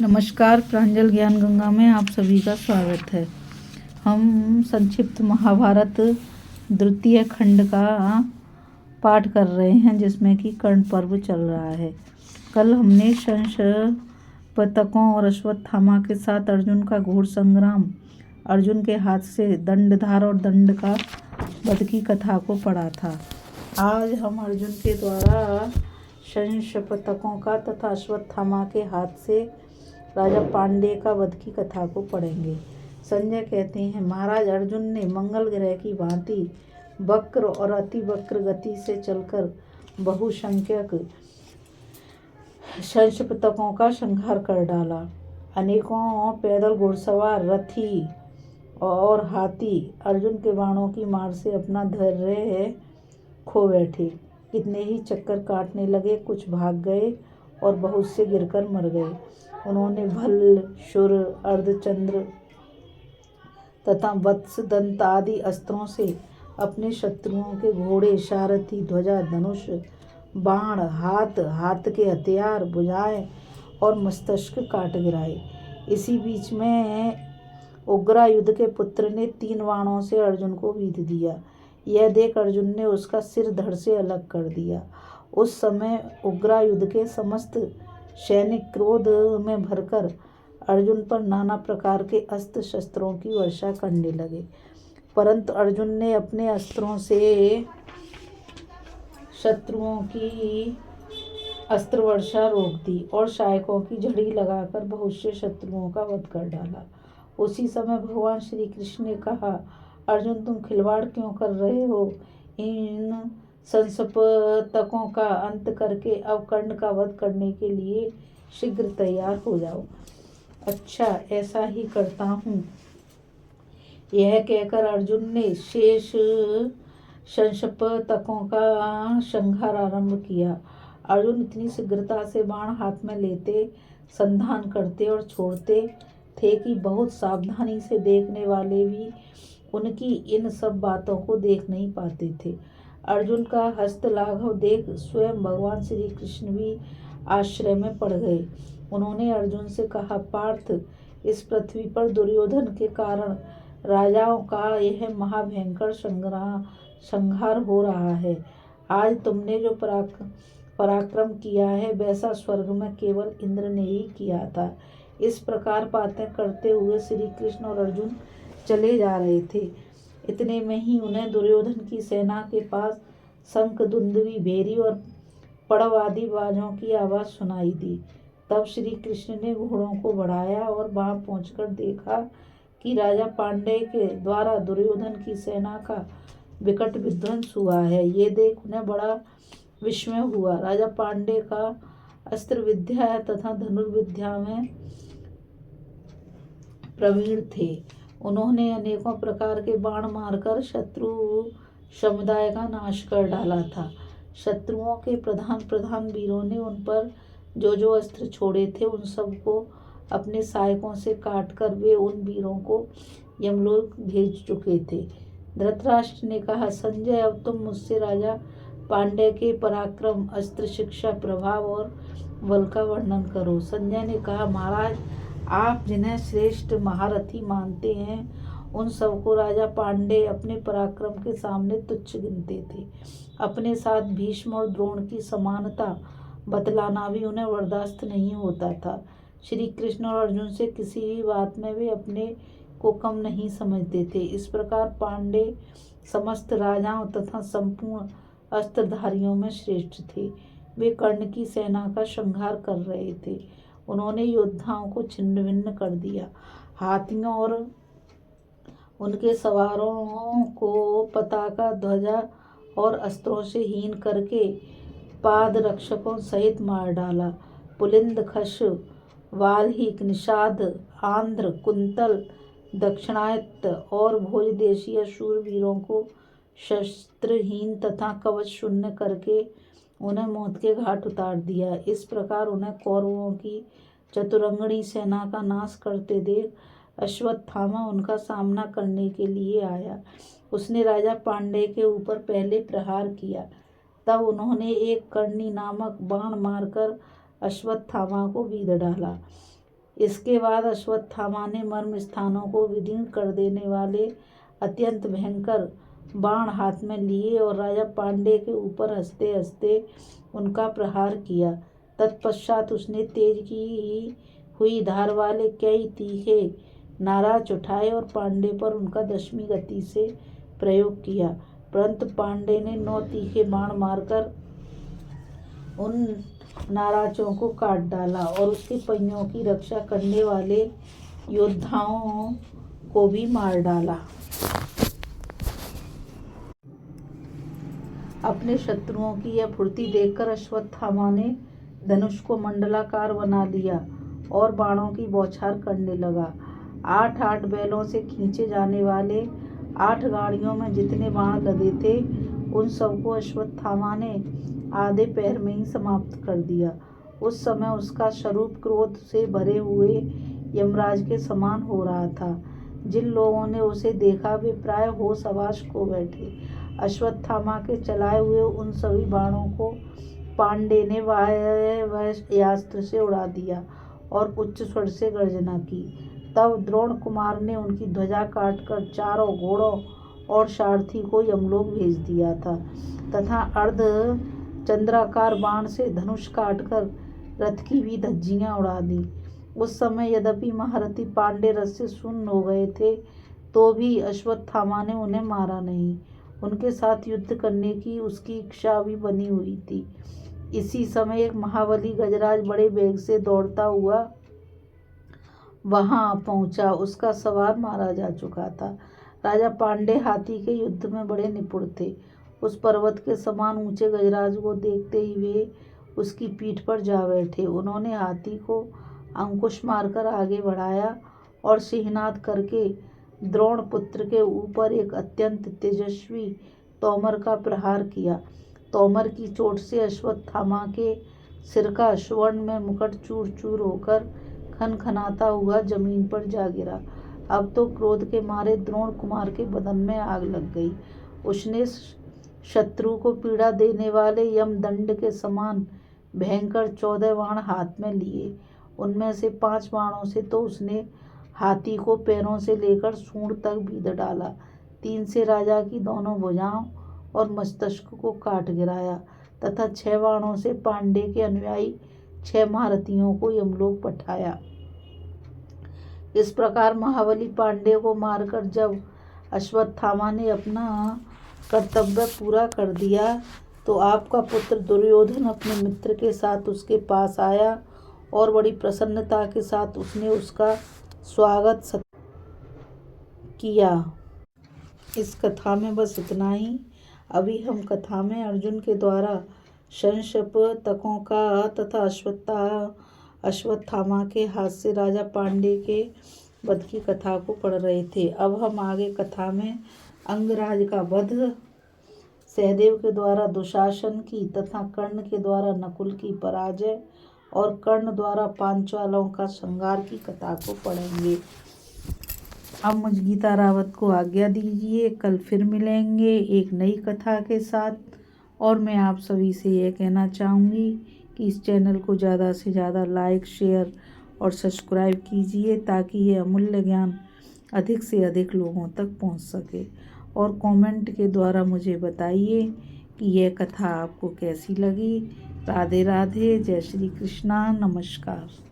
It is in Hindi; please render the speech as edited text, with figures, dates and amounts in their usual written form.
नमस्कार, प्रांजल ज्ञान गंगा में आप सभी का स्वागत है। हम संक्षिप्त महाभारत द्वितीय खंड का पाठ कर रहे हैं, जिसमें कि कर्ण पर्व चल रहा है। कल हमने शंशपतकों और अश्वत्थामा के साथ अर्जुन का घोर संग्राम, अर्जुन के हाथ से दंडधार और दंड का वध की कथा को पढ़ा था। आज हम अर्जुन के द्वारा शंशपतकों का तथा अश्वत्थामा के हाथ से राजा पांडे का वध की कथा को पढ़ेंगे। संजय कहते हैं, महाराज अर्जुन ने मंगल ग्रह की भांति वक्र और अति वक्र गति से चलकर बहुसंख्यक शंशपतकों का संहार कर डाला। अनेकों पैदल घुड़सवार, रथी और हाथी अर्जुन के बाणों की मार से अपना धैर्य खो बैठे। कितने ही चक्कर काटने लगे, कुछ भाग गए और बहुत से गिरकर मर गए। उन्होंने भल्ल, शुर, अर्धचंद्र तथा वत्स दंत आदि अस्त्रों से अपने शत्रुओं के घोड़े, सारथी, ध्वजा, धनुष, बाण, हाथ के हथियार, भुजाएं और मस्तक काट गिराए। इसी बीच में उग्रायुध के पुत्र ने 3 बाणों से अर्जुन को बीध दिया। यह देख अर्जुन ने उसका सिर धड़ से अलग कर दिया। उस समय उग्रायुध के समस्त सैनिक क्रोध में भरकर अर्जुन पर नाना प्रकार के अस्त्र शस्त्रों की वर्षा करने लगे, परंतु अर्जुन ने अपने अस्त्रों से शत्रुओं की अस्त्र वर्षा रोक दी और सहायकों की झड़ी लगाकर बहुत से शत्रुओं का वध कर डाला। उसी समय भगवान श्री कृष्ण ने कहा, अर्जुन तुम खिलवाड़ क्यों कर रहे हो? इन शंशपतकों का अंत करके अब कर्ण का वध करने के लिए शीघ्र तैयार हो जाओ। अच्छा, ऐसा ही करता हूँ। यह कहकर अर्जुन ने शेष शंशपतकों का संहार आरंभ किया। अर्जुन इतनी शीघ्रता से बाण हाथ में लेते, संधान करते और छोड़ते थे कि बहुत सावधानी से देखने वाले भी उनकी इन सब बातों को देख नहीं पाते थे। अर्जुन का हस्त लाघव देख स्वयं भगवान श्री कृष्ण भी आश्चर्य में पड़ गए। उन्होंने अर्जुन से कहा, पार्थ, इस पृथ्वी पर दुर्योधन के कारण राजाओं का यह महाभयंकर संहार हो रहा है। आज तुमने जो पराक्रम किया है, वैसा स्वर्ग में केवल इंद्र ने ही किया था। इस प्रकार बातें करते हुए श्री कृष्ण और अर्जुन चले जा रहे थे। इतने में ही उन्हें दुर्योधन की सेना के पास शंख, दुंदुभी, भेरी और पड़व आदि बाजों की आवाज सुनाई दी। तब श्री कृष्ण ने घोड़ों को बढ़ाया और वहां पहुंचकर देखा कि राजा पांडे के द्वारा दुर्योधन की सेना का विकट विध्वंस हुआ है। ये देख उन्हें बड़ा विस्मय हुआ। राजा पांडे का अस्त्र विद्या तथा धनुर्विद्या में प्रवीण थे। उन्होंने अनेकों प्रकार के बाण मारकर शत्रु समुदाय का नाश कर डाला था। शत्रुओं के प्रधान वीरों ने उन पर जो जो अस्त्र छोड़े थे, उन सबको अपने सहायकों से काटकर वे उन वीरों को यमलोक भेज चुके थे। धृतराष्ट्र ने कहा, संजय, अब तुम मुझसे राजा पांडे के पराक्रम, अस्त्र शिक्षा, प्रभाव और बल का वर्णन करो। संजय ने कहा, महाराज, आप जिन्हें श्रेष्ठ महारथी मानते हैं, उन सबको राजा पांडे अपने पराक्रम के सामने तुच्छ गिनते थे। अपने साथ भीष्म और द्रोण की समानता बतलाना भी उन्हें बर्दाश्त नहीं होता था। श्री कृष्ण और अर्जुन से किसी भी बात में वे अपने को कम नहीं समझते थे। इस प्रकार पांडे समस्त राजाओं तथा संपूर्ण अस्त्रधारियों में श्रेष्ठ थे। वे कर्ण की सेना का संहार कर रहे थे। उन्होंने योद्धाओं को छिन्न भिन्न कर दिया। हाथियों और उनके सवारों को पताका, ध्वजा और अस्त्रों से हीन करके पाद रक्षकों सहित मार डाला। पुलिंद, खश, वाल्हीक, निषाद, आंध्र, कुंतल, दक्षिणायत और भोज देशीय शूरवीरों को शस्त्रहीन तथा कवच शून्य करके उन्हें मौत के घाट उतार दिया। इस प्रकार उन्हें कौरवों की चतुरंगणी सेना का नाश करते देख अश्वत्थामा उनका सामना करने के लिए आया। उसने राजा पांडे के ऊपर पहले प्रहार किया। तब उन्होंने एक कर्णी नामक बाण मारकर अश्वत्थामा को बीध डाला। इसके बाद अश्वत्थामा ने मर्म स्थानों को विदीर्ण कर देने वाले अत्यंत भयंकर बाण हाथ में लिए और राजा पांडे के ऊपर हंसते हंसते उनका प्रहार किया। तत्पश्चात उसने तेज की हुई धार वाले कई तीखे नाराज उठाए और पांडे पर उनका दशमी गति से प्रयोग किया, परंतु पांडे ने 9 तीखे बाण मारकर उन नाराजों को काट डाला और उसके पहियों की रक्षा करने वाले योद्धाओं को भी मार डाला। अपने शत्रुओं की यह फुर्ती देखकर अश्वत्थामा ने धनुष को मंडलाकार बना लिया और बाणों की बौछार करने लगा। 8-8 बैलों से खींचे जाने वाले 8 गाड़ियों में जितने बाण लदे थे उन सबको अश्वत्थामा ने आधे पैर में ही समाप्त कर दिया। उस समय उसका स्वरूप क्रोध से भरे हुए यमराज के समान हो रहा था। जिन लोगों ने उसे देखा वे प्राय होश हवास खो बैठे। अश्वत्थामा के चलाए हुए उन सभी बाणों को पांडे ने वायुयास्त्र से उड़ा दिया और उच्च स्वर से गर्जना की। तब द्रोण कुमार ने उनकी ध्वजा काटकर चारों घोड़ों और सारथी को यमलोक भेज दिया था तथा अर्ध चंद्राकार बाण से धनुष काटकर रथ की भी धज्जियां उड़ा दी। उस समय यद्यपि महारथी पांडे रथ से सुन्न हो गए थे तो भी अश्वत्थामा ने उन्हें मारा नहीं। उनके साथ युद्ध करने की उसकी इच्छा भी बनी हुई थी। इसी समय एक महाबली गजराज बड़े वेग से दौड़ता हुआ वहां पहुंचा। उसका सवार मारा जा चुका था। राजा पांडे हाथी के युद्ध में बड़े निपुण थे। उस पर्वत के समान ऊंचे गजराज को देखते ही वे उसकी पीठ पर जा बैठे। उन्होंने हाथी को अंकुश मारकर आगे बढ़ाया और सिंहनाद करके द्रोण पुत्र के ऊपर एक अत्यंत तेजस्वी तोमर का प्रहार किया। तोमर की चोट से अश्वत्थामा के सिर का स्वर्ण में मुकुट चूर चूर होकर खनखनाता हुआ जमीन पर जा गिरा। अब तो क्रोध के मारे द्रोण कुमार के बदन में आग लग गई। उसने शत्रु को पीड़ा देने वाले यमदंड के समान भयंकर 14 बाण हाथ में लिए। उनमें से 5 बाणों से तो उसने हाथी को पैरों से लेकर सूंड तक बीध डाला। 3 से राजा की दोनों भुजाओं और मस्तिष्क को काट गिराया तथा 6 बाणों से पांडे के अनुयायी 6 महारथियों को यमलोक पठाया। इस प्रकार महाबली पांडे को मारकर जब अश्वत्थामा ने अपना कर्तव्य पूरा कर दिया तो आपका पुत्र दुर्योधन अपने मित्र के साथ उसके पास आया और बड़ी प्रसन्नता के साथ उसने उसका स्वागत किया। इस कथा में बस इतना ही। अभी हम कथा में अर्जुन के द्वारा संशयपतकों का तथा अश्वत्थामा के हाथ से राजा पांडे के वध की कथा को पढ़ रहे थे। अब हम आगे कथा में अंगराज का वध, सहदेव के द्वारा दुशासन की तथा कर्ण के द्वारा नकुल की पराजय और कर्ण द्वारा पांचालों का संहार की कथा को पढ़ेंगे। अब मुझ गीता रावत को आज्ञा दीजिए। कल फिर मिलेंगे एक नई कथा के साथ। और मैं आप सभी से यह कहना चाहूँगी कि इस चैनल को ज़्यादा से ज़्यादा लाइक, शेयर और सब्सक्राइब कीजिए ताकि ये अमूल्य ज्ञान अधिक से अधिक लोगों तक पहुंच सके। और कमेंट के द्वारा मुझे बताइए कि यह कथा आपको कैसी लगी। राधे राधे, जय श्री कृष्णा, नमस्कार।